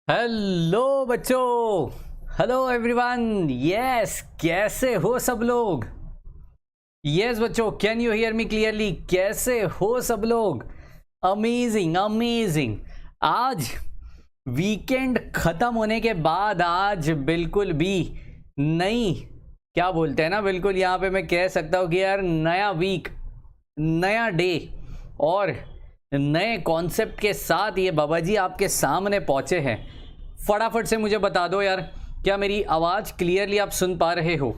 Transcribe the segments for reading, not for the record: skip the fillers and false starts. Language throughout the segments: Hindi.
हेलो बच्चों। Hello everyone. यस, कैसे हो सब लोग? यस बच्चों, can you hear me clearly? कैसे हो सब लोग? Amazing amazing. आज वीकेंड खत्म होने के बाद आज बिल्कुल भी नई, क्या बोलते हैं ना, बिल्कुल यहाँ पे मैं कह सकता हूँ कि यार नया वीक, नया डे और नए कॉन्सेप्ट के साथ ये बाबा जी आपके सामने पहुंचे हैं। फटाफट से मुझे बता दो यार, क्या मेरी आवाज़ क्लियरली आप सुन पा रहे हो?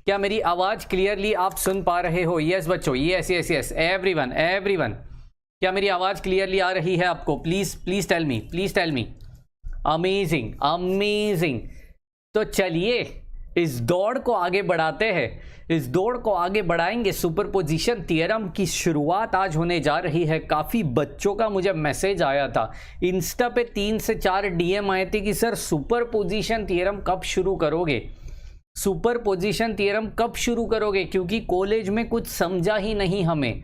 क्या मेरी आवाज़ क्लियरली आप सुन पा रहे हो? यस बच्चों, yes yes yes, everyone everyone. क्या मेरी आवाज़ क्लियरली आ रही है आपको? Please please tell me, please tell me. Amazing amazing. तो चलिए इस दौड़ को आगे बढ़ाते हैं, इस दौड़ को आगे बढ़ाएंगे। सुपरपोजिशन थ्योरम की शुरुआत आज होने जा रही है। काफ़ी बच्चों का मुझे मैसेज आया था इंस्टा पे, 3 से 4 डीएम आए थे कि सर सुपरपोजिशन थ्योरम कब शुरू करोगे, सुपरपोजिशन थ्योरम कब शुरू करोगे, क्योंकि कॉलेज में कुछ समझा ही नहीं हमें।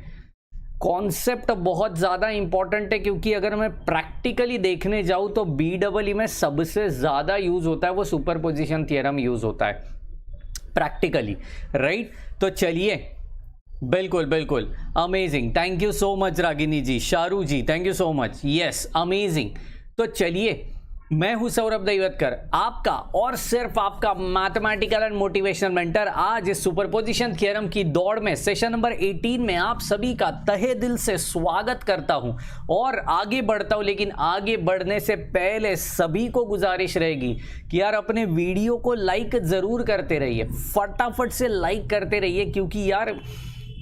कॉन्सेप्ट बहुत ज़्यादा इंपॉर्टेंट है, क्योंकि अगर मैं प्रैक्टिकली देखने जाऊँ तो BEE में सबसे ज़्यादा यूज़ होता है वो सुपरपोजिशन थ्योरम यूज़ होता है प्रैक्टिकली, राइट? तो चलिए, बिल्कुल बिल्कुल amazing. Thank you so much Ragini ji, Sharu ji, thank you so much. Yes amazing. तो चलिए, मैं हूं सौरभ दैवतकर, आपका और सिर्फ आपका मैथमेटिकल एंड मोटिवेशनल मेंटर। आज इस सुपरपोजिशन थ्योरम की दौड़ में सेशन नंबर 18 में आप सभी का तहे दिल से स्वागत करता हूं और आगे बढ़ता हूं। लेकिन आगे बढ़ने से पहले सभी को गुजारिश रहेगी कि यार अपने वीडियो को लाइक जरूर करते रहिए, फटाफट से लाइक करते रहिए, क्योंकि यार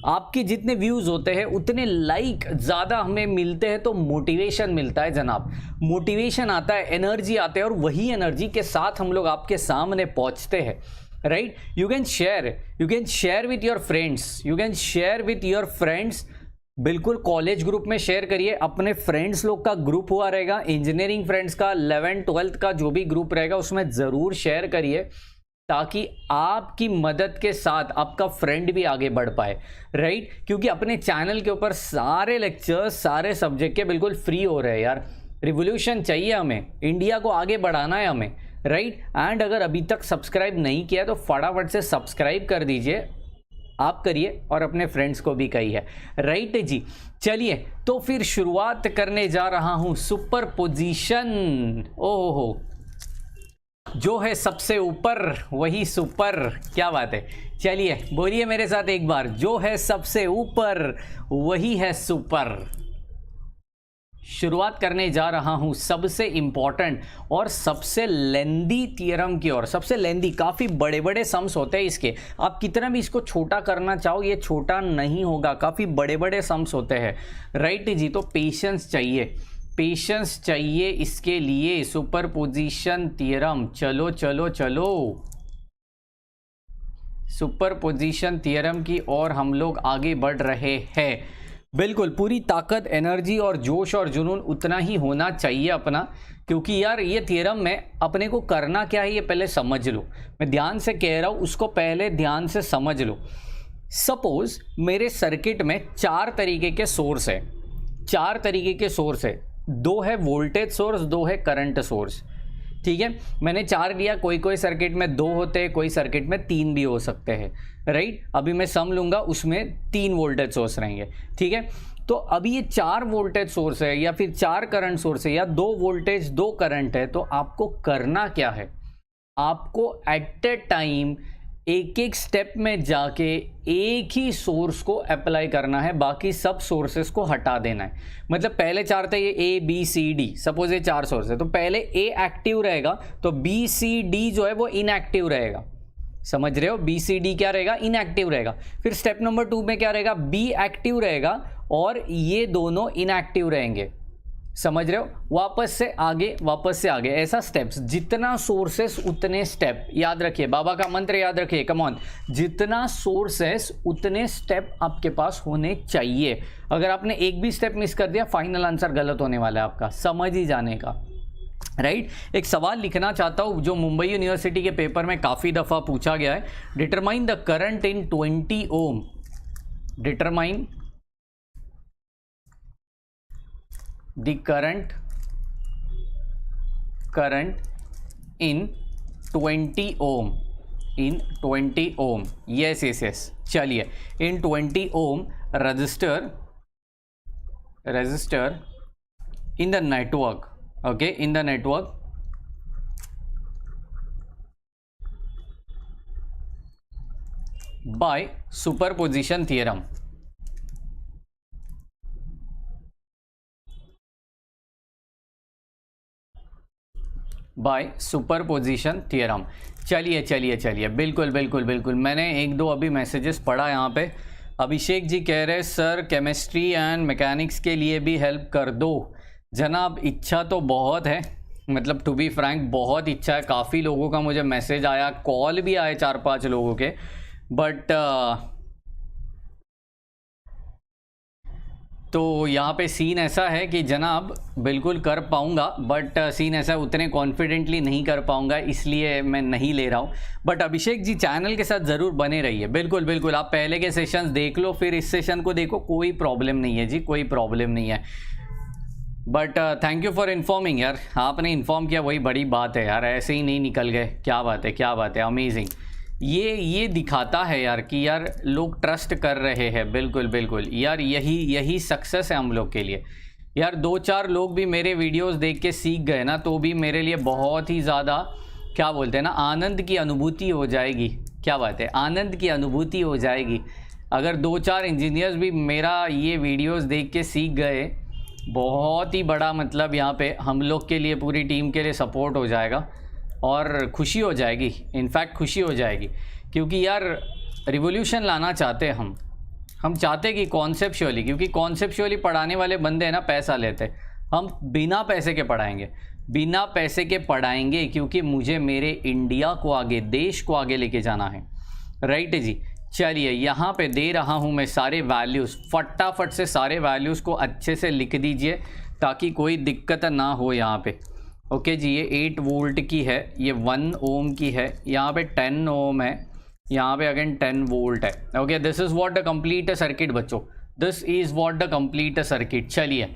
आपके जितने व्यूज होते हैं उतने लाइक ज़्यादा हमें मिलते हैं तो मोटिवेशन मिलता है जनाब, मोटिवेशन आता है, एनर्जी आता है, और वही एनर्जी के साथ हम लोग आपके सामने पहुंचते हैं, right? You can share with your friends, you can share with your friends. बिल्कुल कॉलेज ग्रुप में शेयर करिए, अपने फ्रेंड्स लोग का ग्रुप हुआ रहेगा, इंजीनियरिंग फ्रेंड्स का, 11th 12th का जो भी ग्रुप रहेगा उसमें ज़रूर शेयर करिए, ताकि आपकी मदद के साथ आपका फ्रेंड भी आगे बढ़ पाए, राइट? क्योंकि अपने चैनल के ऊपर सारे लेक्चर्स सारे सब्जेक्ट के बिल्कुल फ्री हो रहे हैं यार। रिवॉल्यूशन चाहिए हमें, इंडिया को आगे बढ़ाना है हमें, राइट? एंड अगर अभी तक सब्सक्राइब नहीं किया तो फटाफट से सब्सक्राइब कर दीजिए, आप करिए और अपने फ्रेंड्स को भी कहिए, राइट जी? चलिए तो फिर शुरुआत करने जा रहा हूं। सुपरपोजिशन, ओहो, जो है सबसे ऊपर वही सुपर, क्या बात है। चलिए बोलिए मेरे साथ एक बार, जो है सबसे ऊपर वही है सुपर। शुरुआत करने जा रहा हूं सबसे इंपॉर्टेंट और सबसे लेंदी थ्योरम की ओर। सबसे लेंदी, काफ़ी बड़े बड़े सम्स होते हैं इसके, आप कितना भी इसको छोटा करना चाहो ये छोटा नहीं होगा, काफ़ी बड़े बड़े सम्स होते हैं, राइट जी? तो पेशेंस चाहिए, पेशेंस चाहिए इसके लिए। सुपरपोजिशन थ्योरम, चलो चलो चलो, सुपरपोजिशन थ्योरम की ओर हम लोग आगे बढ़ रहे हैं। बिल्कुल पूरी ताकत, एनर्जी और जोश और जुनून उतना ही होना चाहिए अपना, क्योंकि यार ये थ्योरम में अपने को करना क्या है ये पहले समझ लो। मैं ध्यान से कह रहा हूँ, उसको पहले ध्यान से समझ लो। सपोज मेरे सर्किट में 4 तरीके के सोर्स है, 4 तरीके के सोर्स है, 2 है वोल्टेज सोर्स, 2 है करंट सोर्स, ठीक है? मैंने 4 लिया, कोई कोई सर्किट में 2 होते हैं, कोई सर्किट में 3 भी हो सकते हैं, राइट? अभी मैं सम लूंगा, उसमें 3 वोल्टेज सोर्स रहेंगे, ठीक है? तो अभी ये 4 वोल्टेज सोर्स है या फिर 4 करंट सोर्स है या 2 वोल्टेज 2 करंट है, तो आपको करना क्या है? आपको एट ए टाइम एक एक स्टेप में जाके एक ही सोर्स को अप्लाई करना है, बाकी सब सोर्सेस को हटा देना है। मतलब पहले 4 थे ये ABCD, सपोज ये 4 सोर्स है, तो पहले A एक्टिव रहेगा तो BCD जो है वो इनएक्टिव रहेगा, समझ रहे हो? BCD क्या रहेगा? इनएक्टिव रहेगा। फिर स्टेप नंबर 2 में क्या रहेगा? B एक्टिव रहेगा और ये दोनों इनएक्टिव रहेंगे, समझ रहे हो? वापस से आगे, वापस से आगे, ऐसा स्टेप्स, जितना सोर्सेस उतने स्टेप। याद रखिए, बाबा का मंत्र याद रखिए, कम ऑन, जितना सोर्सेस उतने स्टेप आपके पास होने चाहिए। अगर आपने एक भी स्टेप मिस कर दिया, फाइनल आंसर गलत होने वाला है आपका, समझ ही जाने का, राइट? एक सवाल लिखना चाहता हूं जो मुंबई यूनिवर्सिटी के पेपर में काफ़ी दफ़ा पूछा गया है। Determine the current in 20 ohm, determine the current current in 20 ohm, in 20 ohm, yes yes yes, चलिए in 20 ohm resistor in the network, okay, in the network by superposition theorem, by superposition theorem. चलिए चलिए चलिए, बिल्कुल बिल्कुल बिल्कुल, मैंने एक दो अभी मैसेजेस पढ़ा यहाँ पे। अभिषेक जी कह रहे सर केमिस्ट्री एंड मैकेनिक्स के लिए भी हेल्प कर दो। जनाब इच्छा तो बहुत है, मतलब टू बी फ्रैंक बहुत इच्छा है। काफ़ी लोगों का मुझे मैसेज आया, कॉल भी आए 4-5 लोगों के, बट तो यहाँ पे सीन ऐसा है कि जनाब बिल्कुल कर पाऊँगा, बट सीन ऐसा उतने कॉन्फिडेंटली नहीं कर पाऊँगा, इसलिए मैं नहीं ले रहा हूँ। बट अभिषेक जी चैनल के साथ ज़रूर बने रहिए, बिल्कुल बिल्कुल। आप पहले के सेशंस देख लो, फिर इस सेशन को देखो, कोई प्रॉब्लम नहीं है जी, कोई प्रॉब्लम नहीं है। But thank you for informing यार, आपने इन्फॉर्म किया वही बड़ी बात है यार, ऐसे ही नहीं निकल गए। क्या बात है, क्या बात है, अमेजिंग। ये दिखाता है यार कि यार लोग ट्रस्ट कर रहे हैं, बिल्कुल बिल्कुल यार, यही सक्सेस है हम लोग के लिए यार। 2-4 लोग भी मेरे वीडियोस देख के सीख गए ना, तो भी मेरे लिए बहुत ही ज़्यादा, क्या बोलते हैं ना, आनंद की अनुभूति हो जाएगी। क्या बात है, आनंद की अनुभूति हो जाएगी। अगर 2-4 इंजीनियर्स भी मेरा ये वीडियोस देख के सीख गए, बहुत ही बड़ा मतलब यहाँ पे हम लोग के लिए, पूरी टीम के लिए सपोर्ट हो जाएगा और खुशी हो जाएगी। इनफैक्ट खुशी हो जाएगी, क्योंकि यार रिवोल्यूशन लाना चाहते हैं हम चाहते कि कॉन्सेप्चुअली, क्योंकि कॉन्सेप्चुअली पढ़ाने वाले बंदे हैं ना पैसा लेते, हम बिना पैसे के पढ़ाएंगे, बिना पैसे के पढ़ाएंगे, क्योंकि मुझे मेरे इंडिया को आगे, देश को आगे लेके जाना है। राइट जी, चलिए यहाँ पे दे रहा हूँ मैं सारे वैल्यूज़, फटाफट से सारे वैल्यूज़ को अच्छे से लिख दीजिए ताकि कोई दिक्कत ना हो यहाँ पे। ओके जी, ये 8 वोल्ट की है, ये 1 ओम की है, यहाँ पे 10 ओम है, यहाँ पे अगेन 10 वोल्ट है। Okay, this is what the complete circuit बच्चों, this is what the complete circuit. चलिए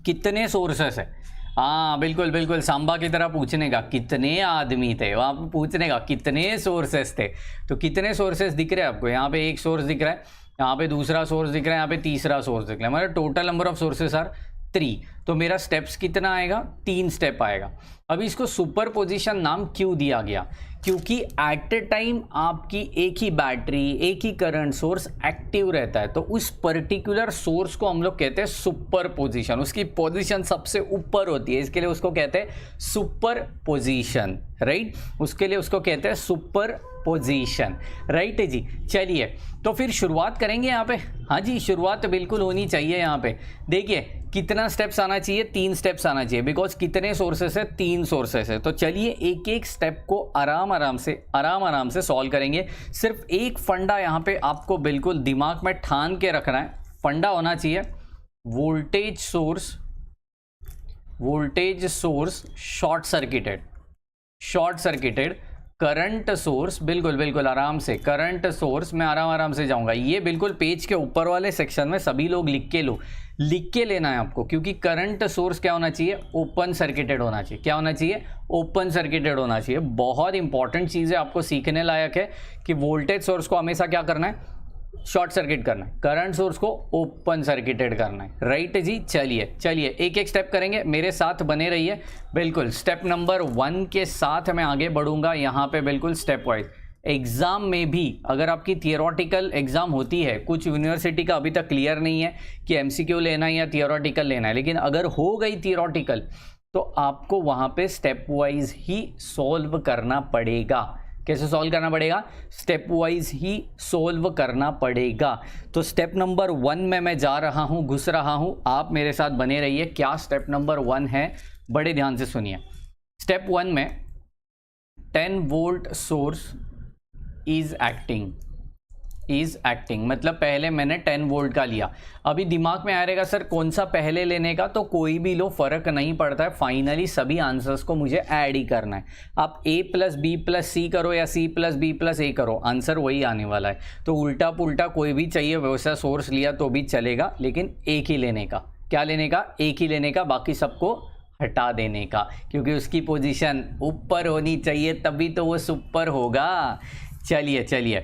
कितने सोर्सेस है, हाँ बिल्कुल बिल्कुल, सांबा की तरह पूछने का कितने आदमी थे, वहाँ पे पूछने का कितने सोर्सेस थे। तो कितने सोर्सेस दिख रहे हैं आपको, यहाँ पे एक सोर्स दिख रहा है, यहाँ पे दूसरा सोर्स दिख रहा है, यहाँ पे तीसरा सोर्स दिख रहा है। हमारा total number of sources are 3। तो मेरा स्टेप्स कितना आएगा, 3 स्टेप आएगा। अभी इसको सुपरपोजिशन नाम क्यों दिया गया, क्योंकि एट ए टाइम आपकी एक ही बैटरी, एक ही करंट सोर्स एक्टिव रहता है, तो उस पर्टिकुलर सोर्स को हम लोग कहते हैं सुपरपोजिशन। उसकी पोजीशन सबसे ऊपर होती है, इसके लिए उसको कहते हैं सुपरपोजिशन। राइट, उसके लिए उसको कहते हैं सुपरपोजिशन। राइट जी, चलिए तो फिर शुरुआत करेंगे यहाँ पे। हाँ जी, शुरुआत बिल्कुल होनी चाहिए। यहाँ पे देखिए कितना स्टेप्स आना चाहिए, 3 स्टेप्स आना चाहिए, बिकॉज कितने सोर्सेस है, 3 सोर्सेस है। तो चलिए एक एक स्टेप को आराम आराम से सॉल्व करेंगे। सिर्फ एक फंडा यहाँ पे आपको बिल्कुल दिमाग में ठान के रखना है, फंडा होना चाहिए voltage source short circuited, current source, बिल्कुल बिल्कुल आराम से, करंट सोर्स में आराम से जाऊंगा। ये बिल्कुल पेज के ऊपर वाले सेक्शन में सभी लोग लिख के लेना है आपको, क्योंकि करंट सोर्स क्या होना चाहिए, ओपन सर्किटेड होना चाहिए। क्या होना चाहिए, ओपन सर्किटेड होना चाहिए। बहुत इंपॉर्टेंट चीज़ है, आपको सीखने लायक है कि वोल्टेज सोर्स को हमेशा क्या करना है, शॉर्ट सर्किट करना है, करंट सोर्स को ओपन सर्किटेड करना है। राइट जी, चलिए एक एक स्टेप करेंगे, मेरे साथ बने रहिए। बिल्कुल स्टेप नंबर 1 के साथ मैं आगे बढ़ूंगा यहाँ पे, बिल्कुल स्टेप वाइज। एग्जाम में भी अगर आपकी थियोरेटिकल एग्जाम होती है, कुछ यूनिवर्सिटी का अभी तक क्लियर नहीं है कि एमसीक्यू लेना है या थियोरेटिकल लेना है, लेकिन अगर हो गई थियोरेटिकल तो आपको वहाँ पे स्टेप वाइज ही सॉल्व करना पड़ेगा। कैसे सॉल्व करना पड़ेगा, स्टेप वाइज ही सॉल्व करना पड़ेगा। तो स्टेप नंबर 1 में मैं जा रहा हूं, घुस रहा हूं, आप मेरे साथ बने रहिए। क्या स्टेप नंबर 1 है, बड़े ध्यान से सुनिए। स्टेप 1 में 10 वोल्ट सोर्स इज एक्टिंग, मतलब पहले मैंने 10 वोल्ट का लिया। अभी दिमाग में आ रहेगा सर कौन सा पहले लेने का, तो कोई भी लो, फर्क नहीं पड़ता है। फाइनली सभी आंसर्स को मुझे ऐड ही करना है। आप a + b + c करो या c + b + a करो, आंसर वही आने वाला है। तो उल्टा पुल्टा कोई भी चाहिए वैसा सोर्स लिया तो भी चलेगा, लेकिन एक ही लेने का। क्या लेने का, एक ही लेने का, बाकी सबको हटा देने का, क्योंकि उसकी पोजीशन ऊपर होनी चाहिए, तभी तो वो सुपर होगा। चलिए चलिए,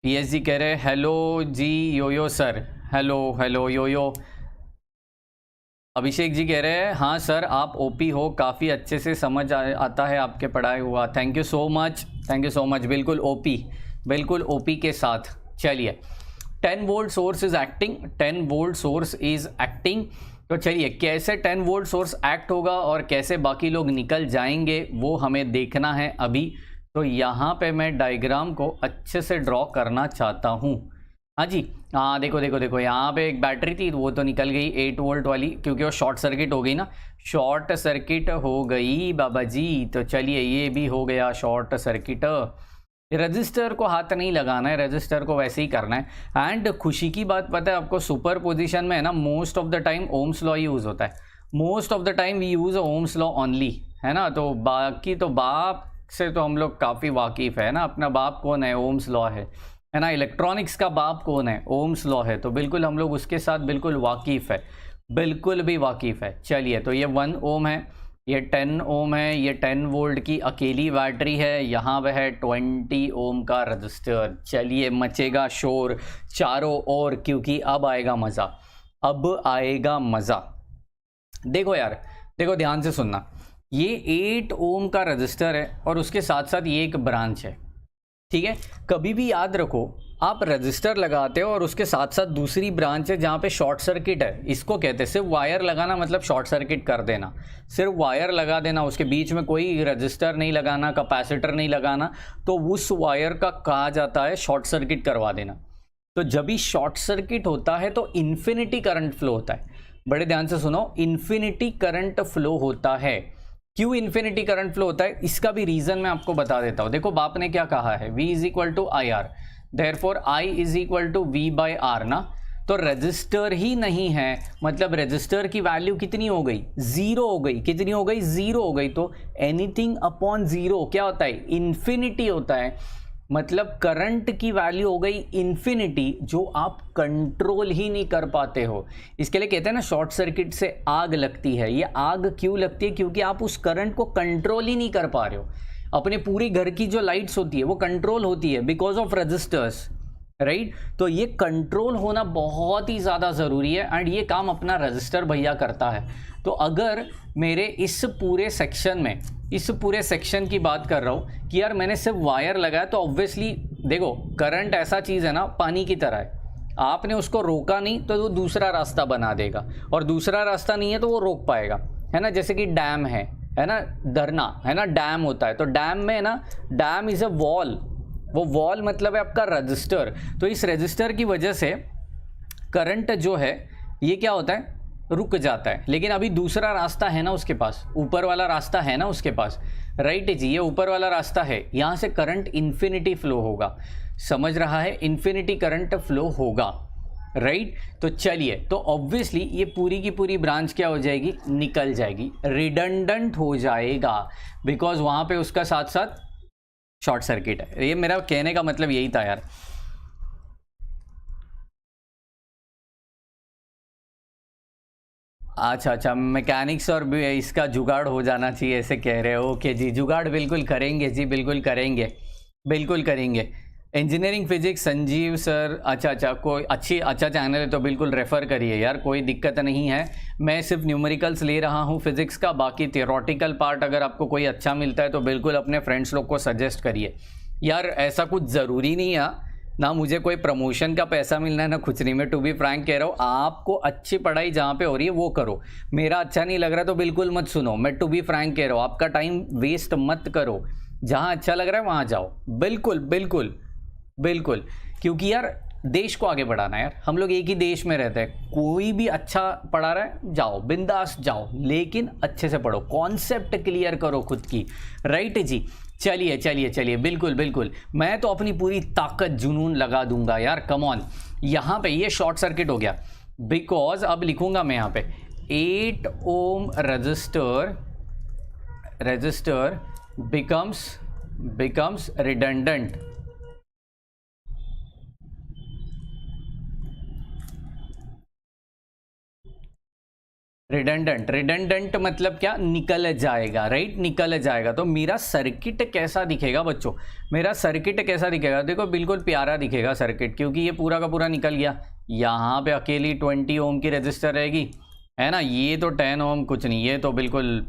पीएसजी कह रहे हेलो जी yoyo sir, hello hello yoyo. Abhishek ji कह रहे हैं हाँ सर आप ओपी हो, काफ़ी अच्छे से समझ आता है आपके पढ़ाई हुआ, thank you so much, thank you so much. बिल्कुल ओपी, बिल्कुल ओपी के साथ। चलिए 10 volt source is acting, 10 volt source is acting. तो चलिए कैसे 10 वोल्ट सोर्स एक्ट होगा और कैसे बाकी लोग निकल जाएंगे वो हमें देखना है अभी। तो यहाँ पे मैं डायग्राम को अच्छे से ड्रॉ करना चाहता हूँ। हाँ जी, हाँ देखो देखो देखो, यहाँ पे एक बैटरी थी वो तो निकल गई 8 वोल्ट वाली, क्योंकि वो शॉर्ट सर्किट हो गई ना, शॉर्ट सर्किट हो गई बाबा जी। तो चलिए ये भी हो गया शॉर्ट सर्किट। रजिस्टर को हाथ नहीं लगाना है, रजिस्टर को वैसे ही करना है। एंड खुशी की बात पता है आपको, सुपर पोजीशन में है ना most of the time Ohm's law use होता है, most of the time we use Ohm's law only, है ना। तो बाकी तो बाप से तो हम लोग काफ़ी वाकिफ़ है ना, अपना बाप कौन है, ओम्स लॉ है ना। इलेक्ट्रॉनिक्स का बाप कौन है, ओम्स लॉ है। तो बिल्कुल हम लोग उसके साथ बिल्कुल वाकिफ़ है, बिल्कुल भी वाकिफ़ है। चलिए तो ये 1 ओम है, ये 10 ओम है, ये 10 वोल्ट की अकेली बैटरी है, यहाँ वह है 20 ओम का रजिस्टर। चलिए मचेगा शोर चारों ओर, क्योंकि अब आएगा मज़ा, अब आएगा मज़ा। देखो यार, देखो ध्यान से सुनना, ये 8 ओम का रजिस्टर है और उसके साथ साथ ये एक ब्रांच है, ठीक है। कभी भी याद रखो, आप रजिस्टर लगाते हो और उसके साथ साथ दूसरी ब्रांच है जहाँ पे शॉर्ट सर्किट है, इसको कहते हैं। सिर्फ वायर लगाना मतलब शॉर्ट सर्किट कर देना, सिर्फ वायर लगा देना, उसके बीच में कोई रजिस्टर नहीं लगाना, कैपेसिटर नहीं लगाना, तो उस वायर का कहा जाता है शॉर्ट सर्किट करवा देना। तो जब भी शॉर्ट सर्किट होता है तो इन्फिनिटी करंट फ्लो होता है। बड़े ध्यान से सुनो, इन्फिनिटी करंट फ्लो होता है। क्यों इन्फिनिटी करंट फ्लो होता है, इसका भी रीजन मैं आपको बता देता हूं। देखो बाप ने क्या कहा है, V is equal to I R, therefore I is equal to V by R ना। तो रजिस्टर ही नहीं है, मतलब रजिस्टर की वैल्यू कितनी हो गई, जीरो हो गई। कितनी हो गई, जीरो हो गई। तो एनीथिंग अपॉन जीरो क्या होता है, इन्फिनिटी होता है। मतलब करंट की वैल्यू हो गई इन्फिनिटी, जो आप कंट्रोल ही नहीं कर पाते हो। इसके लिए कहते हैं ना शॉर्ट सर्किट से आग लगती है। ये आग क्यों लगती है, क्योंकि आप उस करंट को कंट्रोल ही नहीं कर पा रहे हो। अपने पूरी घर की जो लाइट्स होती है वो कंट्रोल होती है बिकॉज ऑफ रजिस्टर्स, राइट। तो ये कंट्रोल होना बहुत ही ज़्यादा ज़रूरी है एंड ये काम अपना रजिस्टर भैया करता है। तो अगर मेरे इस पूरे सेक्शन में, इस पूरे सेक्शन की बात कर रहा हूँ कि यार मैंने सिर्फ वायर लगाया, तो ऑब्वियसली देखो करंट ऐसा चीज़ है ना, पानी की तरह है। आपने उसको रोका नहीं तो वो दूसरा रास्ता बना देगा, और दूसरा रास्ता नहीं है तो वो रोक पाएगा, है ना। जैसे कि डैम है ना, धरना है ना, डैम होता है। तो डैम में है ना, डैम इज़ अ वॉल, वो वॉल मतलब है आपका रजिस्टर। तो इस रजिस्टर की वजह से करंट जो है ये क्या होता है, रुक जाता है। लेकिन अभी दूसरा रास्ता है ना उसके पास, ऊपर वाला रास्ता है ना उसके पास, राइट जी, ये ऊपर वाला रास्ता है, यहाँ से करंट इन्फिनिटी फ्लो होगा। समझ रहा है, इन्फिनिटी करंट फ्लो होगा, राइट। तो चलिए, तो ऑब्वियसली ये पूरी की पूरी ब्रांच क्या हो जाएगी, निकल जाएगी, रिडंडेंट हो जाएगा, बिकॉज वहाँ पे उसका साथ साथ शॉर्ट सर्किट है। ये मेरा कहने का मतलब यही था यार। अच्छा अच्छा, मैकेनिक्स और भी इसका जुगाड़ हो जाना चाहिए ऐसे कह रहे हो। ओके जी, जुगाड़ बिल्कुल करेंगे जी, बिल्कुल करेंगे, बिल्कुल करेंगे। इंजीनियरिंग फिजिक्स संजीव सर, अच्छा अच्छा, कोई अच्छी अच्छा चैनल है तो बिल्कुल रेफ़र करिए यार, कोई दिक्कत नहीं है। मैं सिर्फ न्यूमेरिकल्स ले रहा हूँ फिजिक्स का, बाकी थियोरटिकल पार्ट अगर आपको कोई अच्छा मिलता है तो बिल्कुल अपने फ्रेंड्स लोग को सजेस्ट करिए यार। ऐसा कुछ ज़रूरी नहीं है ना, मुझे कोई प्रमोशन का पैसा मिलना है ना कुछ नहीं। मैं टू बी फ्रैंक कह रहा हूँ, आपको अच्छी पढ़ाई जहाँ पे हो रही है वो करो। मेरा अच्छा नहीं लग रहा तो बिल्कुल मत सुनो, मैं टू बी फ्रैंक कह रहा हूँ, आपका टाइम वेस्ट मत करो। जहाँ अच्छा लग रहा है वहाँ जाओ, बिल्कुल बिल्कुल बिल्कुल। क्योंकि यार देश को आगे बढ़ाना है यार, हम लोग एक ही देश में रहते हैं। कोई भी अच्छा पढ़ा रहा है जाओ, बिंदास जाओ, लेकिन अच्छे से पढ़ो, कॉन्सेप्ट क्लियर करो खुद की, राइट जी। चलिए चलिए चलिए, बिल्कुल बिल्कुल, मैं तो अपनी पूरी ताकत जुनून लगा दूंगा यार, कम ऑन। यहाँ पे ये शॉर्ट सर्किट हो गया, बिकॉज अब लिखूंगा मैं यहाँ पे 8 ohm resistor becomes redundant. Redundant मतलब क्या, निकल जाएगा, राइट, निकल जाएगा। तो मेरा सर्किट कैसा दिखेगा बच्चों, मेरा सर्किट कैसा दिखेगा, देखो बिल्कुल प्यारा दिखेगा सर्किट, क्योंकि ये पूरा का पूरा निकल गया। यहाँ पे अकेली 20 ओम की रजिस्टर रहेगी, है ना, ये तो 10 ओम कुछ नहीं, ये तो बिल्कुल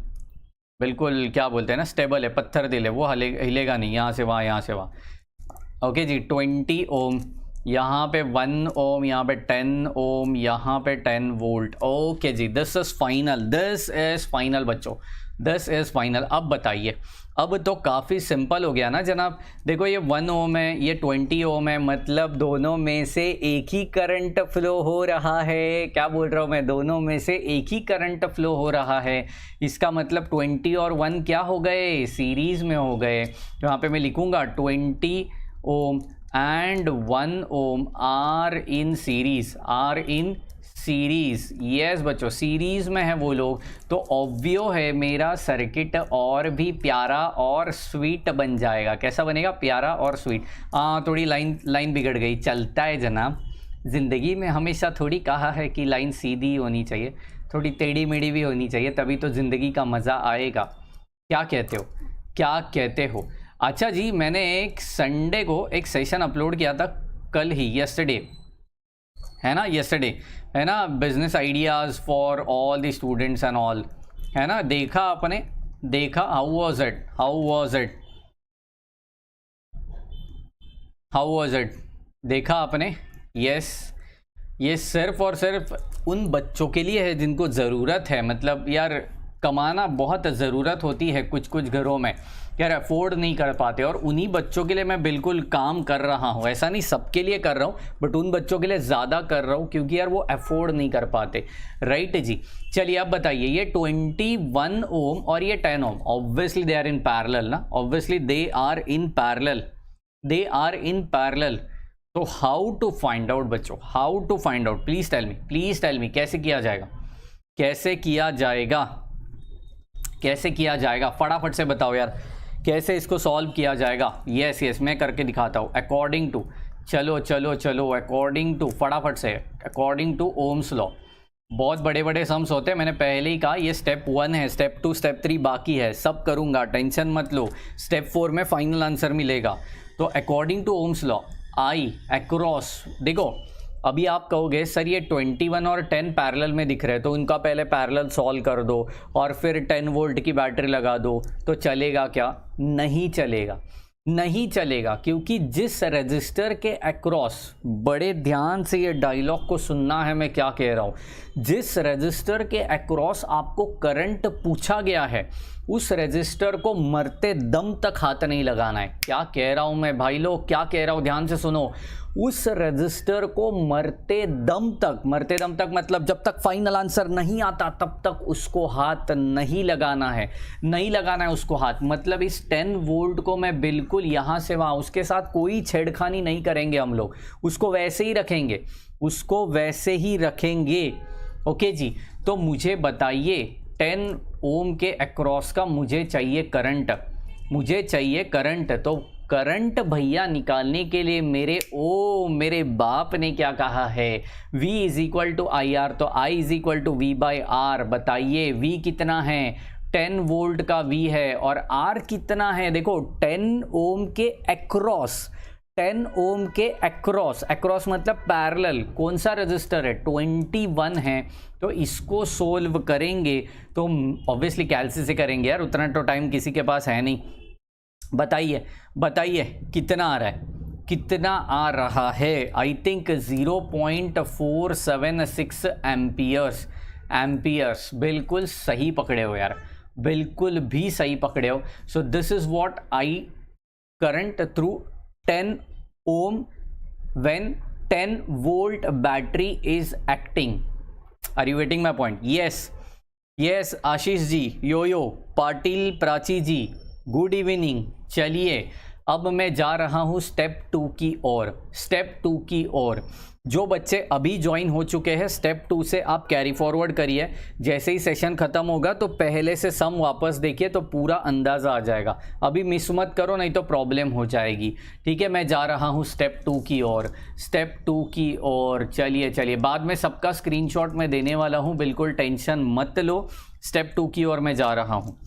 बिल्कुल क्या बोलते हैं ना, स्टेबल है, पत्थर दिल है, वो हिलेगा नहीं, यहाँ से वहाँ यहाँ से वहाँ। ओके जी, 20 ओम, यहाँ पे 1 ओम, यहाँ पे 10 ओम, यहाँ पे 10 वोल्ट। ओके जी, this is final, this is final बच्चों, दिस इज फाइनल। अब बताइए, अब तो काफ़ी सिंपल हो गया ना जनाब। देखो ये 1 ओम है, ये 20 ओम है, मतलब दोनों में से एक ही करंट फ्लो हो रहा है। क्या बोल रहा हूँ मैं, दोनों में से एक ही करंट फ्लो हो रहा है। इसका मतलब 20 और 1 क्या हो गए, सीरीज़ में हो गए। यहाँ पे मैं लिखूँगा 20 ओम and 1 ohm are in series, yes बच्चों, सीरीज में है वो लोग, तो ऑब्वियो है मेरा सर्किट और भी प्यारा और स्वीट बन जाएगा। कैसा बनेगा, प्यारा और स्वीट। थोड़ी लाइन बिगड़ गई, चलता है जनाब, ज़िंदगी में हमेशा थोड़ी कहा है कि लाइन सीधी होनी चाहिए, थोड़ी टेढ़ी मेढ़ी भी होनी चाहिए, तभी तो ज़िंदगी का मज़ा आएगा। क्या कहते हो, क्या कहते हो। अच्छा जी, मैंने एक संडे को एक सेशन अपलोड किया था, कल ही, यस्टरडे, है ना, यस्टरडे, है ना, business ideas for all the students and all, है ना, देखा आपने, देखा, हाउ वाज इट, देखा आपने। यस, ये सिर्फ और सिर्फ उन बच्चों के लिए है जिनको ज़रूरत है, मतलब यार कमाना बहुत ज़रूरत होती है कुछ कुछ घरों में, यार अफोर्ड नहीं कर पाते, और उन्हीं बच्चों के लिए मैं बिल्कुल काम कर रहा हूँ। ऐसा नहीं सबके लिए कर रहा हूँ, बट उन बच्चों के लिए ज़्यादा कर रहा हूँ, क्योंकि यार वो अफोर्ड नहीं कर पाते, राइट जी। चलिए अब बताइए, ये 21 ओम और ये 10 ohm, obviously they are in parallel ना, obviously they are in parallel. तो हाउ टू फाइंड आउट बच्चों, how to find out, please tell me कैसे किया जाएगा, कैसे किया जाएगा, फटाफट से बताओ यार, कैसे इसको सॉल्व किया जाएगा। यस, मैं करके दिखाता हूँ। अकॉर्डिंग टू, चलो अकॉर्डिंग टू, फटाफट से, अकॉर्डिंग टू ओम्स लॉ। बहुत बड़े बड़े सम्स होते हैं, मैंने पहले ही कहा, ये स्टेप 1 है, स्टेप 2 स्टेप 3 बाकी है, सब करूँगा, टेंशन मत लो, स्टेप 4 में फाइनल आंसर मिलेगा। तो according to Ohm's law, I across, देखो अभी आप कहोगे सर ये 21 और 10 पैरेलल में दिख रहे हैं, तो उनका पहले पैरेलल सॉल्व कर दो और फिर 10 वोल्ट की बैटरी लगा दो, तो चलेगा क्या, नहीं चलेगा, क्योंकि जिस रजिस्टर के अक्रॉस, बड़े ध्यान से ये डायलॉग को सुनना है मैं क्या कह रहा हूँ, जिस रजिस्टर के अक्रॉस आपको करंट पूछा गया है, उस रजिस्टर को मरते दम तक हाथ नहीं लगाना है। क्या कह रहा हूं मैं भाई लोग, क्या कह रहा हूं, ध्यान से सुनो। उस रजिस्टर को मरते दम तक मतलब जब तक फाइनल आंसर नहीं आता तब तक उसको हाथ नहीं लगाना है, उसको हाथ, मतलब इस 10 वोल्ट को मैं बिल्कुल यहाँ से वहाँ, उसके साथ कोई छेड़खानी नहीं करेंगे हम लोग, उसको वैसे ही रखेंगे, ओके जी। तो मुझे बताइए 10 ओम के अक्रॉस का मुझे चाहिए करंट, तो करंट भैया निकालने के लिए मेरे बाप ने क्या कहा है, V is equal to I R, तो I is equal to V by R. बताइए V कितना है, 10 वोल्ट का V है, और R कितना है, देखो 10 ओम के अक्रॉस मतलब पैरेलल, कौन सा रजिस्टर है, 21 है, तो इसको सोल्व करेंगे तो ऑब्वियसली कैलसी से करेंगे यार, उतना तो टाइम किसी के पास है नहीं। बताइए कितना आ रहा है, आई थिंक 0.476 एम्पियर्स। बिल्कुल सही पकड़े हो यार, बिल्कुल भी सही पकड़े हो। So this is what I current through 10 ohm when 10 volt battery is acting. Are you getting my point? Yes Ashish ji, यो पाटिल प्राची जी, गुड इवनिंग। चलिए अब मैं जा रहा हूँ स्टेप 2 की ओर। स्टेप 2 की ओर जो बच्चे अभी ज्वाइन हो चुके हैं, स्टेप 2 से आप कैरी फॉरवर्ड करिए। जैसे ही सेशन खत्म होगा तो पहले से सम वापस देखिए तो पूरा अंदाज़ा आ जाएगा। अभी मिस मत करो, नहीं तो प्रॉब्लम हो जाएगी। ठीक है, मैं जा रहा हूँ स्टेप 2 की ओर, स्टेप 2 की ओर। चलिए चलिए, बाद में सबका स्क्रीनशॉट मैं देने वाला हूँ, बिल्कुल टेंशन मत लो। स्टेप 2 की ओर मैं जा रहा हूँ।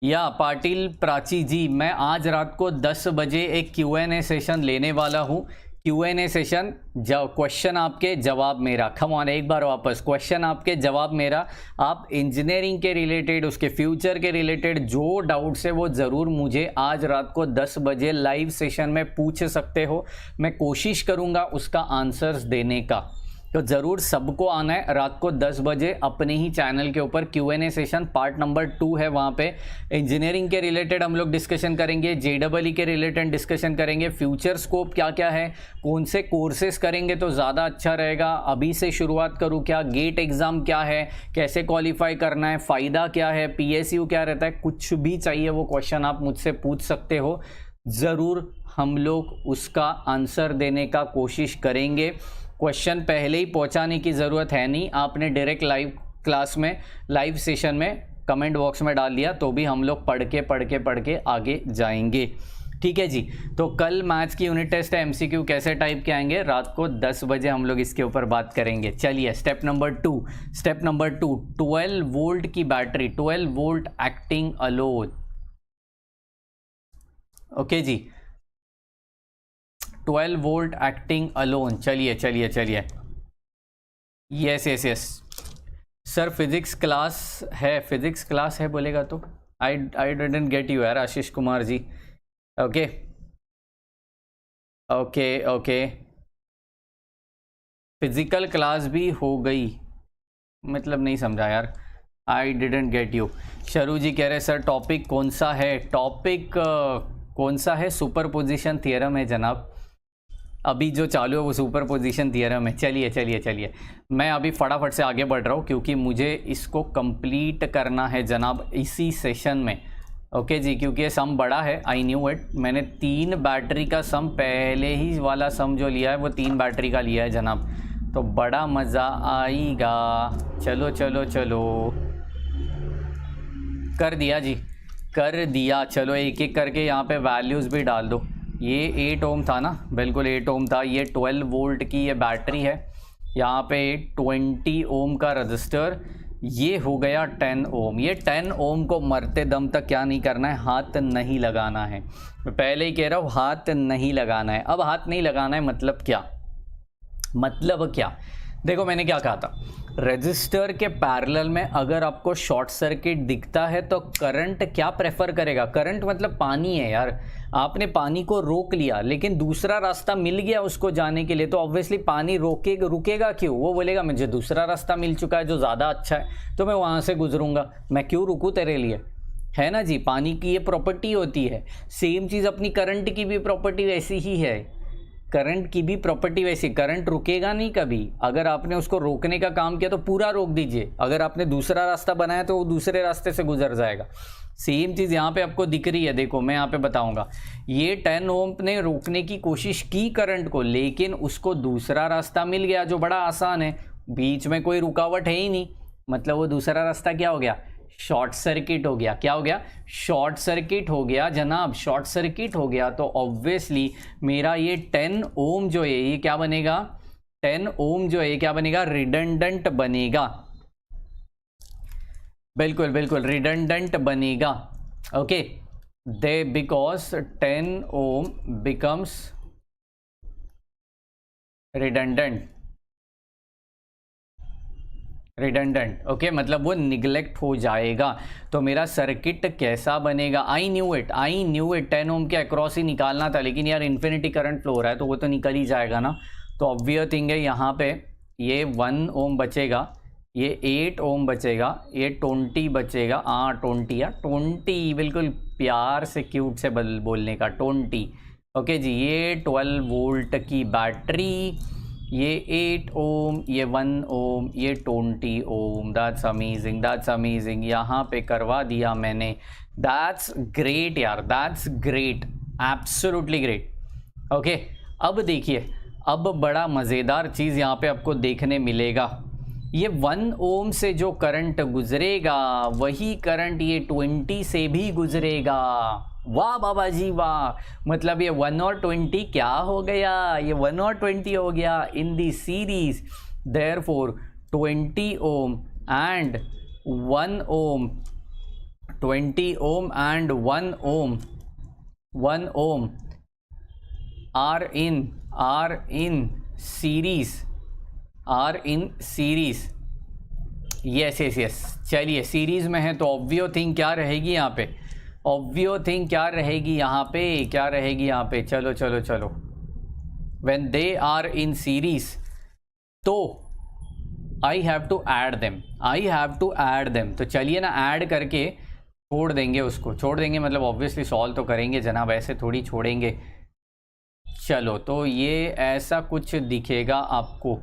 या पाटिल प्राची जी, मैं आज रात को 10 बजे एक Q&A सेशन लेने वाला हूँ। Q&A सेशन, क्वेश्चन आपके जवाब मेरा। कम ऑन, एक बार वापस, क्वेश्चन आपके जवाब मेरा। आप इंजीनियरिंग के रिलेटेड, उसके फ्यूचर के रिलेटेड जो डाउट्स है वो ज़रूर मुझे आज रात को 10 बजे लाइव सेशन में पूछ सकते हो। मैं कोशिश करूँगा उसका आंसर्स देने का। तो ज़रूर सबको आना है रात को 10 बजे अपने ही चैनल के ऊपर। Q&A सेशन पार्ट नंबर 2 है, वहाँ पे इंजीनियरिंग के रिलेटेड हम लोग डिस्कशन करेंगे, JEE के रिलेटेड डिस्कशन करेंगे, फ्यूचर स्कोप क्या क्या है, कौन से कोर्सेज करेंगे तो ज़्यादा अच्छा रहेगा, अभी से शुरुआत करूँ क्या, गेट एग्ज़ाम क्या है, कैसे क्वालिफाई करना है, फ़ायदा क्या है, PSU क्या रहता है, कुछ भी चाहिए वो क्वेश्चन आप मुझसे पूछ सकते हो। ज़रूर हम लोग उसका आंसर देने का कोशिश करेंगे। क्वेश्चन पहले ही पहुंचाने की ज़रूरत है नहीं, आपने डायरेक्ट लाइव क्लास में, लाइव सेशन में कमेंट बॉक्स में डाल दिया तो भी हम लोग पढ़ के आगे जाएंगे। ठीक है जी, तो कल मैथ्स की यूनिट टेस्ट है, MCQ कैसे टाइप के आएंगे, रात को 10 बजे हम लोग इसके ऊपर बात करेंगे। चलिए step number 2, step number 2, 12 volt की battery, 12 volt acting alone. Okay जी, 12 वोल्ट एक्टिंग अलोन। चलिए चलिए चलिए, यस सर फिजिक्स क्लास है, फिजिक्स क्लास है बोलेगा तो आई डिडंट गेट यू यार Ashish Kumar ji. Okay okay okay, physical class भी हो गई, मतलब नहीं समझा यार, आई डिडंट गेट यू। शरू जी कह रहे सर टॉपिक कौन सा है, टॉपिक कौन सा है, सुपरपोजिशन थियरम है जनाब, अभी जो चालू है वो सुपर पोजिशन थियरम है। चलिए चलिए चलिए, मैं अभी फटाफट से आगे बढ़ रहा हूँ क्योंकि मुझे इसको कंप्लीट करना है जनाब इसी सेशन में। ओके जी, क्योंकि ये सम बड़ा है, आई न्यू इट। मैंने 3 बैटरी का सम, पहले ही वाला सम जो लिया है वो 3 बैटरी का लिया है जनाब, तो बड़ा मज़ा आएगा। चलो चलो चलो, कर दिया जी, कर दिया। चलो एक एक करके यहाँ पे वैल्यूज़ भी डाल दो। ये 8 ओम था ना, बिल्कुल 8 ओम था। ये 12 वोल्ट की ये बैटरी है, यहाँ पे 20 ओम का रजिस्टर, ये हो गया 10 ओम। ये 10 ओम को मरते दम तक क्या नहीं करना है, हाथ नहीं लगाना है। मैं पहले ही कह रहा हूँ हाथ नहीं लगाना है। अब हाथ नहीं लगाना है मतलब क्या, मतलब क्या, देखो मैंने क्या कहा था, रजिस्टर के पैरेलल में अगर आपको शॉर्ट सर्किट दिखता है तो करंट क्या प्रेफर करेगा, करंट मतलब पानी है यार, आपने पानी को रोक लिया लेकिन दूसरा रास्ता मिल गया उसको जाने के लिए, तो ऑब्वियसली पानी रुकेगा क्यों, वो बोलेगा मुझे दूसरा रास्ता मिल चुका है जो ज़्यादा अच्छा है तो मैं वहाँ से गुजरूंगा, मैं क्यों रुकूँ तेरे लिए, है ना जी। पानी की ये प्रॉपर्टी होती है। सेम चीज़ अपनी करंट की भी प्रॉपर्टी वैसी ही है, करंट की भी प्रॉपर्टी वैसी, करंट रुकेगा नहीं कभी। अगर आपने उसको रोकने का काम किया तो पूरा रोक दीजिए, अगर आपने दूसरा रास्ता बनाया तो वो दूसरे रास्ते से गुजर जाएगा। सेम चीज़ यहाँ पे आपको दिख रही है, देखो मैं यहाँ पे बताऊंगा। ये 10 ओम ने रोकने की कोशिश की करंट को, लेकिन उसको दूसरा रास्ता मिल गया जो बड़ा आसान है, बीच में कोई रुकावट है ही नहीं, मतलब वो दूसरा रास्ता क्या हो गया, शॉर्ट सर्किट हो गया। क्या हो गया, शॉर्ट सर्किट हो गया जनाब, शॉर्ट सर्किट हो गया। तो ऑब्वियसली मेरा ये 10 ओम जो है ये क्या बनेगा, 10 ओम जो है क्या बनेगा, रिडंडेंट बनेगा, बिल्कुल बिल्कुल रिडंडेंट बनेगा। Okay, they because 10 ohm becomes redundant, okay, मतलब वो निगलेक्ट हो जाएगा। तो मेरा सर्किट कैसा बनेगा, आई न्यू इट 10 ओम के अक्रॉस ही निकालना था, लेकिन यार इन्फिनिटी करंट फ्लो हो रहा है तो वो तो निकल ही जाएगा ना। तो ऑब्वियस थिंग है, यहाँ पे ये 1 ओम बचेगा, ये 8 ओम बचेगा, ये 20 बचेगा, 20 बिल्कुल प्यार से क्यूट से बोलने का 20। ओके जी, ये 12 वोल्ट की बैटरी, ये 8 ओम, ये 1 ओम, ये 20 ohm. That's amazing, that's amazing. यहाँ पे करवा दिया मैंने। दैट्स ग्रेट यार, that's great, absolutely great. Okay, अब देखिए, अब बड़ा मज़ेदार चीज़ यहाँ पे आपको देखने मिलेगा। ये 1 ओम से जो करंट गुजरेगा वही करंट ये 20 से भी गुजरेगा। वाह बाबा जी वाह, मतलब ये 1 और 20 क्या हो गया, ये 1 और 20 हो गया in the series. Therefore 20 ohm and 1 ohm, 20 ohm and 1 ohm, 1 ohm are in series, are in series. Yes yes yes, चलिए सीरीज में है तो ऑब्वियो थिंग क्या रहेगी यहाँ पे, ऑब्वियो थिंग क्या रहेगी यहाँ पे, क्या रहेगी यहाँ पे, चलो चलो चलो। When they are in series तो I have to add them, I have to add them. तो चलिए ना ऐड करके छोड़ देंगे उसको, छोड़ देंगे मतलब ऑब्वियसली सॉल्व तो करेंगे जनाब, ऐसे थोड़ी छोड़ेंगे। चलो तो ये ऐसा कुछ दिखेगा आपको,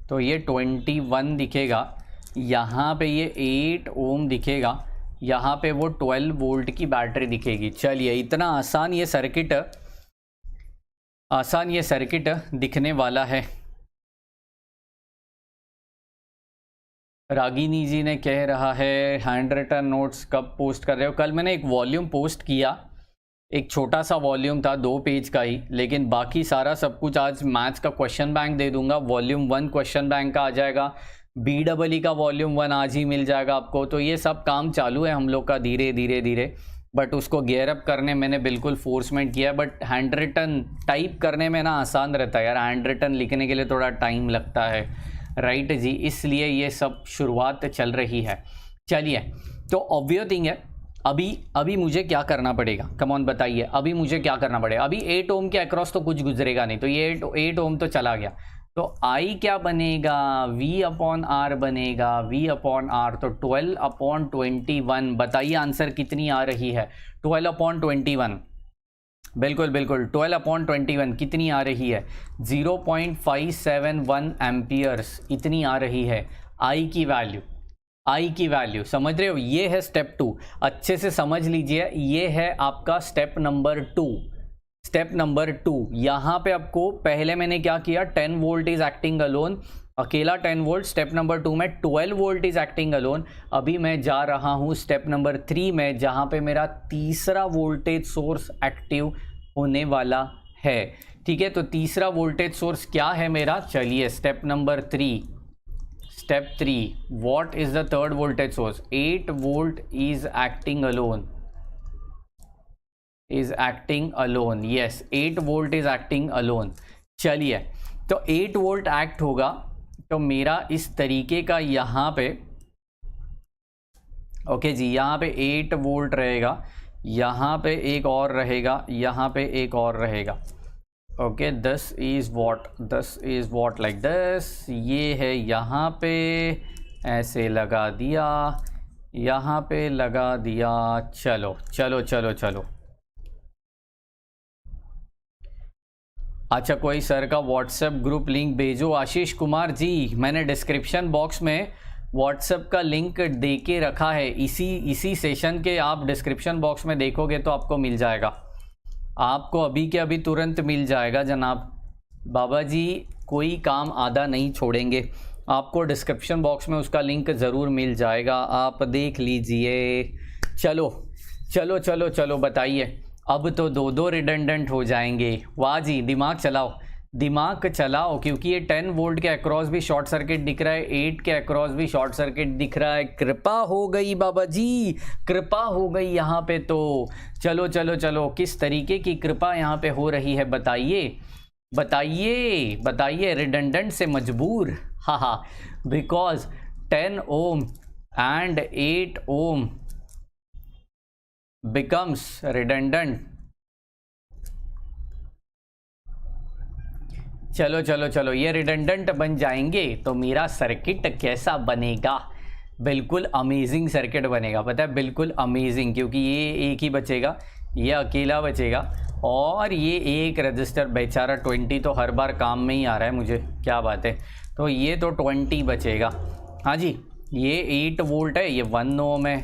तो ये 21 दिखेगा, यहाँ पे ये 8 ओम दिखेगा, यहाँ पे वो 12 वोल्ट की बैटरी दिखेगी। चलिए इतना आसान ये सर्किट, आसान ये सर्किट दिखने वाला है। रागिनी जी ने कह रहा है हैंड रिटन नोट्स कब पोस्ट कर रहे हो? कल मैंने एक वॉल्यूम पोस्ट किया, एक छोटा सा वॉल्यूम था 2 पेज का ही, लेकिन बाकी सारा सब कुछ आज मैथ्स का क्वेश्चन बैंक दे दूंगा। वॉल्यूम 1 क्वेश्चन बैंक का आ जाएगा, BEE का वॉल्यूम 1 आज ही मिल जाएगा आपको। तो ये सब काम चालू है हम लोग का धीरे धीरे धीरे, बट उसको गेयर अप करने मैंने बिल्कुल फोर्समेंट किया है। बट हैंड रिटन टाइप करने में ना आसान रहता है यार, हैंड रिटन लिखने के लिए थोड़ा टाइम लगता है, राइट जी, इसलिए ये सब शुरुआत चल रही है। चलिए तो ऑब्वियस थिंग है, अभी मुझे क्या करना पड़ेगा, कम ऑन बताइए, अभी मुझे क्या करना पड़ेगा? अभी 8 ओम के अक्रॉस तो कुछ गुजरेगा नहीं, तो ये 8 ओम तो चला गया, तो I क्या बनेगा, V/R बनेगा, V/R, तो 12/21। बताइए आंसर कितनी आ रही है? 12/21, बिल्कुल बिल्कुल 12/21 कितनी आ रही है? 0.571 एम्पियर्स इतनी आ रही है I की वैल्यू, I की वैल्यू, समझ रहे हो? ये है स्टेप 2, अच्छे से समझ लीजिए, ये है आपका स्टेप नंबर 2। स्टेप नंबर 2, यहाँ पे आपको पहले मैंने क्या किया, 10 वोल्ट इज एक्टिंग अलोन, अकेला 10 वोल्ट। स्टेप नंबर 2 में 12 वोल्ट इज एक्टिंग अलोन। अभी मैं जा रहा हूँ स्टेप नंबर 3 में, जहाँ पे मेरा तीसरा वोल्टेज सोर्स एक्टिव होने वाला है। ठीक है, तो तीसरा वोल्टेज सोर्स क्या है मेरा? चलिए step number 3, step 3, what is the third voltage source? 8 volt is acting alone, is acting alone, yes 8 volt is acting alone. चलिए तो 8 वोल्ट एक्ट होगा, तो मेरा इस तरीके का यहाँ पे, ओके जी, यहाँ पे 8 वोल्ट रहेगा, यहाँ पे एक और रहेगा, यहाँ पे एक और रहेगा। Okay, this is what like this, ये है यहाँ पे, ऐसे लगा दिया, यहाँ पे लगा दिया। चलो चलो चलो चलो, अच्छा कोई सर का व्हाट्सएप ग्रुप लिंक भेजो। आशीष कुमार जी, मैंने डिस्क्रिप्शन बॉक्स में व्हाट्सएप का लिंक दे के रखा है, इसी सेशन के आप डिस्क्रिप्शन बॉक्स में देखोगे तो आपको मिल जाएगा, आपको अभी के अभी तुरंत मिल जाएगा जनाब। बाबा जी कोई काम आधा नहीं छोड़ेंगे, आपको डिस्क्रिप्शन बॉक्स में उसका लिंक ज़रूर मिल जाएगा, आप देख लीजिए। चलो चलो चलो चलो, बताइए, अब तो 2 रिडंडेंट हो जाएंगे। वाह जी, दिमाग चलाओ, दिमाग चलाओ, क्योंकि ये 10 वोल्ट के अक्रॉस भी शॉर्ट सर्किट दिख रहा है, 8 के अक्रॉस भी शॉर्ट सर्किट दिख रहा है। कृपा हो गई बाबा जी, कृपा हो गई यहाँ पे। तो चलो चलो चलो, किस तरीके की कृपा यहाँ पे हो रही है बताइए, बताइए बताइए। रिडंडेंट से मजबूर, हाँ हाँ, because 10 ohm and 8 ohm becomes redundant। चलो चलो चलो, ये रिडंडेंट बन जाएंगे तो मेरा सर्किट कैसा बनेगा? बिल्कुल अमेजिंग सर्किट बनेगा, पता है, बिल्कुल अमेजिंग, क्योंकि ये एक ही बचेगा, ये अकेला बचेगा और ये एक रजिस्टर बेचारा 20 तो हर बार काम में ही आ रहा है मुझे, क्या बात है। तो ये तो 20 बचेगा। हाँ जी, ये 8 वोल्ट है, ये 1 ओम है।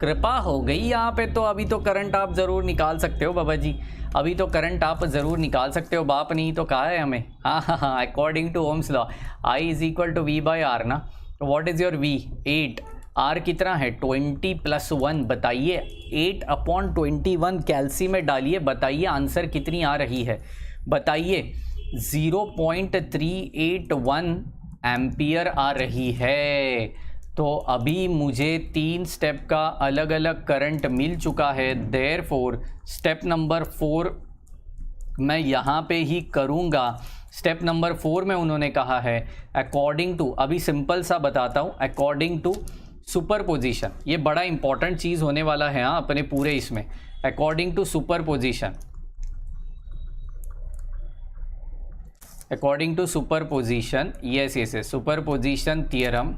कृपा हो गई यहाँ पे। तो अभी तो करंट आप ज़रूर निकाल सकते हो बाबा जी, अभी तो करंट आप ज़रूर निकाल सकते हो। बाप नहीं तो कहा है हमें। हाँ हाँ हाँ, according to Ohm's law I is equal to V by R ना। तो what is your V? 8। R कितना है? 20 + 1। बताइए 8/21 कैल्सी में डालिए, बताइए आंसर कितनी आ रही है, बताइए। 0.381 एम्पियर आ रही है। तो अभी मुझे 3 स्टेप का अलग अलग करंट मिल चुका है। देयरफॉर स्टेप नंबर 4 मैं यहाँ पे ही करूँगा। स्टेप नंबर 4 में उन्होंने कहा है अकॉर्डिंग टू, अभी सिंपल सा बताता हूँ, अकॉर्डिंग टू सुपरपोजिशन। ये बड़ा इंपॉर्टेंट चीज़ होने वाला है हाँ अपने पूरे इसमें। According to superposition, according to superposition, yes yes yes, superposition theorem.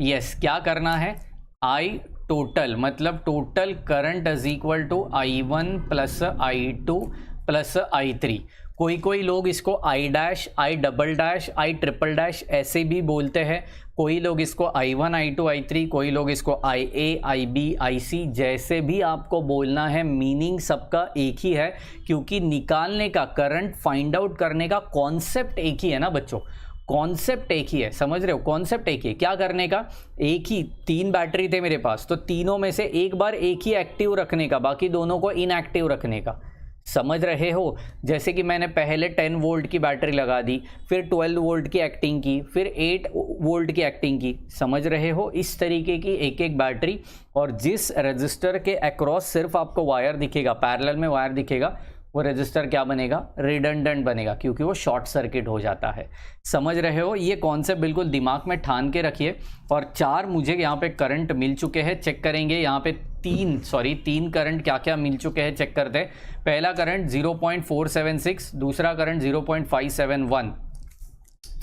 Yes, क्या करना है? आई टोटल मतलब total current is equal to I1 + I2 + I3। कोई लोग इसको I dash, I double dash, I triple dash ऐसे भी बोलते हैं। कोई लोग इसको I1 I2 I3, कोई लोग इसको IA IB IC, जैसे भी आपको बोलना है, मीनिंग सबका एक ही है, क्योंकि निकालने का, करंट फाइंड आउट करने का कॉन्सेप्ट एक ही है ना बच्चों। कॉन्सेप्ट एक ही है, समझ रहे हो? कॉन्सेप्ट एक ही है। क्या करने का? एक ही 3 बैटरी थे मेरे पास, तो तीनों में से एक बार एक ही एक्टिव रखने का, बाकी दोनों को इनएक्टिव रखने का। समझ रहे हो? जैसे कि मैंने पहले 10 वोल्ट की बैटरी लगा दी, फिर 12 वोल्ट की एक्टिंग की, फिर 8 वोल्ट की एक्टिंग की। समझ रहे हो? इस तरीके की एक एक बैटरी, और जिस रजिस्टर के अक्रॉस सिर्फ आपको वायर दिखेगा, पैरेलल में वायर दिखेगा, वो रजिस्टर क्या बनेगा? रिडंडेंट बनेगा, क्योंकि वो शॉर्ट सर्किट हो जाता है। समझ रहे हो? ये कॉन्सेप्ट बिल्कुल दिमाग में ठान के रखिए। और 4 मुझे यहाँ पे करंट मिल चुके हैं, चेक करेंगे यहाँ पे 3 करंट क्या क्या मिल चुके हैं, चेक करते हैं। पहला करंट 0.476, दूसरा करंट 0.571।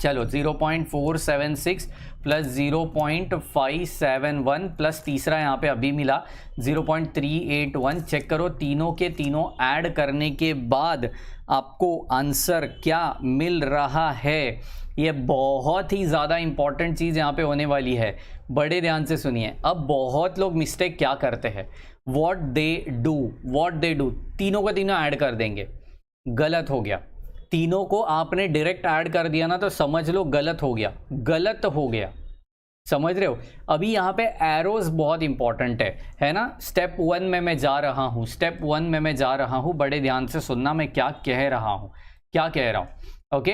चलो 0.476 प्लस 0.571 प्लस तीसरा यहाँ पे अभी मिला 0.381। चेक करो, तीनों के तीनों ऐड करने के बाद आपको आंसर क्या मिल रहा है। ये बहुत ही ज़्यादा इंपॉर्टेंट चीज़ यहाँ पे होने वाली है, बड़े ध्यान से सुनिए। अब बहुत लोग मिस्टेक क्या करते हैं, व्हाट दे डू, तीनों का तीनों ऐड कर देंगे। गलत हो गया। तीनों को आपने डायरेक्ट ऐड कर दिया ना, तो समझ लो गलत हो गया, गलत हो गया। समझ रहे हो? अभी यहाँ पे एरोज बहुत इंपॉर्टेंट है ना। स्टेप 1 में मैं जा रहा हूँ, स्टेप 1 में मैं जा रहा हूँ, बड़े ध्यान से सुनना मैं क्या कह रहा हूँ, क्या कह रहा हूँ। ओके,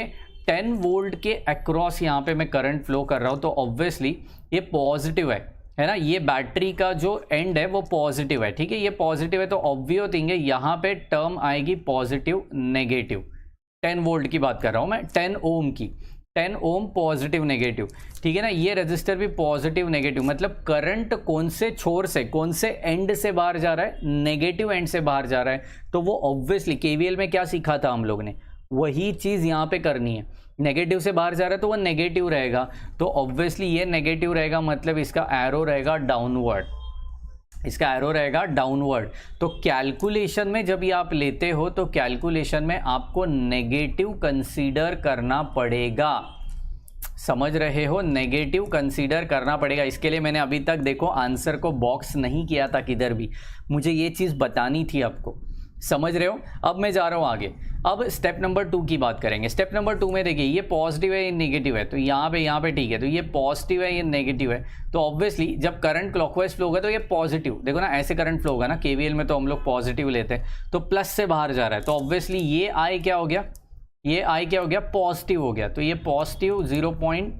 10 वोल्ट के अक्रॉस यहाँ पे मैं करंट फ्लो कर रहा हूँ, तो ऑब्वियसली ये पॉजिटिव है ना। ये बैटरी का जो एंड है वो पॉजिटिव है, ठीक है, ये पॉजिटिव है, तो ऑब्वियस थिंग है यहाँ पे टर्म आएगी पॉजिटिव नेगेटिव। 10 वोल्ट की बात कर रहा हूँ मैं, 10 ओम की, 10 ओम पॉजिटिव नेगेटिव, ठीक है ना। ये रजिस्टर भी पॉजिटिव नेगेटिव, मतलब करंट कौन से छोर से, कौन से एंड से बाहर जा रहा है? नेगेटिव एंड से बाहर जा रहा है। तो वो ऑब्वियसली केवीएल में क्या सीखा था हम लोग ने, वही चीज़ यहाँ पे करनी है। नेगेटिव से बाहर जा रहा है तो वो नेगेटिव रहेगा, तो ऑब्वियसली ये नेगेटिव रहेगा, मतलब इसका एरो रहेगा डाउनवर्ड, इसका एरो रहेगा डाउनवर्ड। तो कैलकुलेशन में जब ये आप लेते हो, तो कैलकुलेशन में आपको नेगेटिव कंसीडर करना पड़ेगा। समझ रहे हो? नेगेटिव कंसीडर करना पड़ेगा। इसके लिए मैंने अभी तक देखो आंसर को बॉक्स नहीं किया था किधर भी, मुझे ये चीज़ बतानी थी आपको। समझ रहे हो? अब मैं जा रहा हूँ आगे। अब स्टेप नंबर 2 की बात करेंगे। स्टेप नंबर 2 में देखिए, ये पॉजिटिव है, ये नेगेटिव है, तो यहाँ पे ठीक है, तो ये पॉजिटिव है, ये नेगेटिव है। तो ऑब्वियसली जब करंट क्लॉकवाइज फ्लो होगा तो ये पॉजिटिव, देखो ना ऐसे करंट फ्लो होगा ना, केवीएल में तो हम लोग पॉजिटिव लेते हैं, तो प्लस से बाहर जा रहा है, तो ऑब्वियसली ये आई क्या हो गया, ये आई क्या हो गया? पॉजिटिव हो गया। तो ये पॉजिटिव 0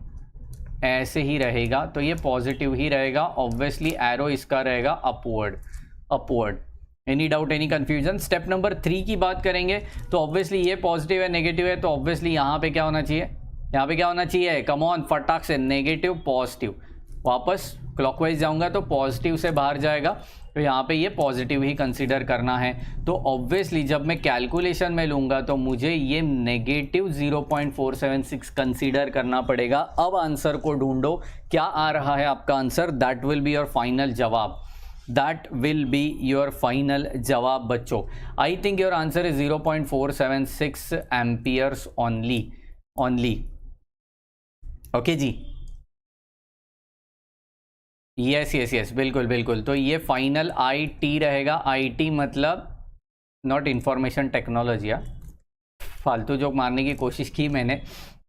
ऐसे ही रहेगा, तो ये पॉजिटिव ही रहेगा। ऑब्वियसली एरो इसका रहेगा upward. Any doubt, any confusion? Step number 3 की बात करेंगे, तो ऑब्वियसली ये पॉजिटिव है, नेगेटिव है, तो ऑब्वियसली यहाँ पे क्या होना चाहिए, यहाँ पे क्या होना चाहिए? कम ऑन, फटाक से, नेगेटिव पॉजिटिव। वापस क्लॉकवाइज जाऊंगा तो पॉजिटिव से बाहर जाएगा, तो यहाँ पे ये पॉजिटिव ही कंसीडर करना है। तो ऑब्वियसली जब मैं कैलकुलेशन में लूँगा तो मुझे ये नेगेटिव 0.476 कंसीडर करना पड़ेगा। अब आंसर को ढूंढो, क्या आ रहा है आपका answer, that will be your final जवाब। That will be your final जवाब बच्चों. I think your answer is 0.476 amperes only. Okay जी, यस बिल्कुल. तो ये फाइनल IT रहेगा. IT मतलब नॉट इंफॉर्मेशन टेक्नोलॉजी. फालतू जोक मारने की कोशिश की मैंने,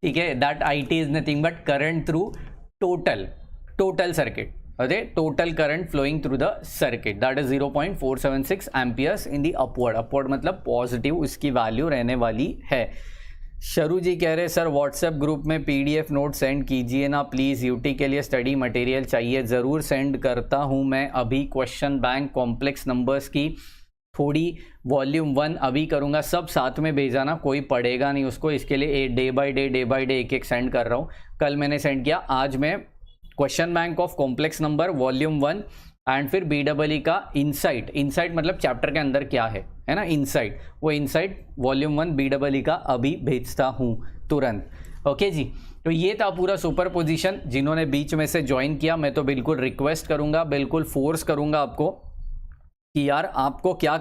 ठीक है. That IT is nothing but current through total circuit. Okay, total current flowing through the circuit, that is 0.476 amperes in the upward मतलब पॉजिटिव उसकी वैल्यू रहने वाली है. शरू जी कह रहे सर व्हाट्सएप ग्रुप में PDF नोट सेंड कीजिए ना प्लीज़, UT के लिए स्टडी मटेरियल चाहिए. ज़रूर सेंड करता हूँ मैं अभी. क्वेश्चन बैंक, कॉम्प्लेक्स नंबर्स की थोड़ी वॉल्यूम 1 अभी करूँगा. सब साथ में भेजा ना, कोई पढ़ेगा नहीं उसको. इसके लिए डे बाय डे एक सेंड कर रहा हूँ. कल मैंने सेंड किया, आज मैं question bank of complex number volume 1 and फिर BEE का इनसाइट मतलब चैप्टर के अंदर क्या है ना, इनसाइट. वो इनसाइट वॉल्यूम 1 BEE का अभी भेजता हूँ तुरंत. ओके जी, तो ये था पूरा सुपर पोजिशन. जिन्होंने बीच में से ज्वाइन किया, मैं तो बिल्कुल रिक्वेस्ट करूँगा, बिल्कुल फोर्स करूँगा आपको कि यार आपको क्या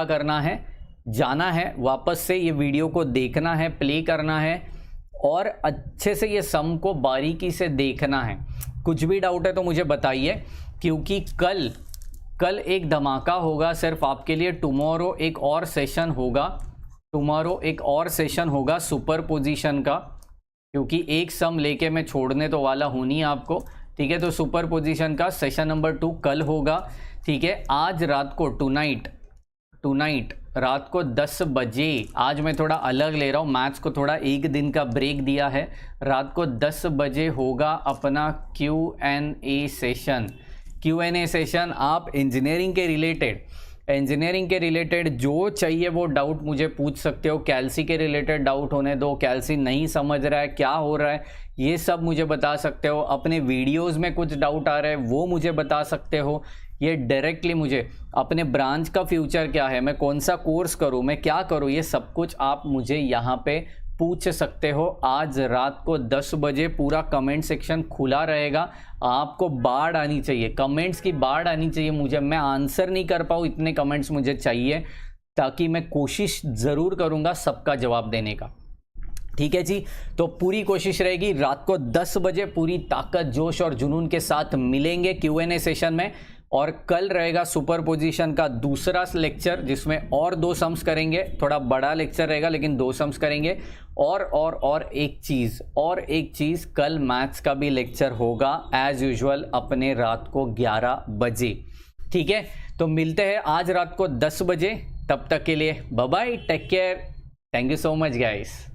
करना है, जाना है वापस से ये वीडियो को देखना है, प्ले करना है और अच्छे से ये सम को बारीकी से देखना है. कुछ भी डाउट है तो मुझे बताइए, क्योंकि कल एक धमाका होगा सिर्फ आपके लिए. टुमारो एक और सेशन होगा सुपर पोजीशन का, क्योंकि एक सम लेके मैं छोड़ने तो वाला हूँ नहीं आपको, ठीक है. तो सुपर पोजीशन का सेशन नंबर 2 कल होगा, ठीक है. आज रात को टुनाइट रात को 10 बजे, आज मैं थोड़ा अलग ले रहा हूँ, मैथ्स को थोड़ा एक दिन का ब्रेक दिया है. रात को 10 बजे होगा अपना Q&A सेशन. आप इंजीनियरिंग के रिलेटेड जो चाहिए वो डाउट मुझे पूछ सकते हो. कैल्सी के रिलेटेड डाउट होने दो, कैल्सी नहीं समझ रहा है, क्या हो रहा है, ये सब मुझे बता सकते हो. अपने वीडियोस में कुछ डाउट आ रहा है वो मुझे बता सकते हो. ये डायरेक्टली मुझे अपने ब्रांच का फ्यूचर क्या है, मैं कौन सा कोर्स करूं, मैं क्या करूं, ये सब कुछ आप मुझे यहाँ पे पूछ सकते हो. आज रात को 10 बजे पूरा कमेंट सेक्शन खुला रहेगा. आपको बाढ़ आनी चाहिए, कमेंट्स की बाढ़ आनी चाहिए मुझे. मैं आंसर नहीं कर पाऊँ, इतने कमेंट्स मुझे चाहिए, ताकि मैं कोशिश ज़रूर करूँगा सबका जवाब देने का. ठीक है जी, तो पूरी कोशिश रहेगी. रात को 10 बजे पूरी ताकत, जोश और जुनून के साथ मिलेंगे Q&A सेशन में. और कल रहेगा सुपर पोजीशन का दूसरा लेक्चर, जिसमें और 2 सम्स करेंगे. थोड़ा बड़ा लेक्चर रहेगा लेकिन 2 सम्स करेंगे. और एक चीज़ कल मैथ्स का भी लेक्चर होगा एज यूजुअल अपने रात को 11 बजे. ठीक है, तो मिलते हैं आज रात को 10 बजे. तब तक के लिए bye bye, take care, thank you so much guys.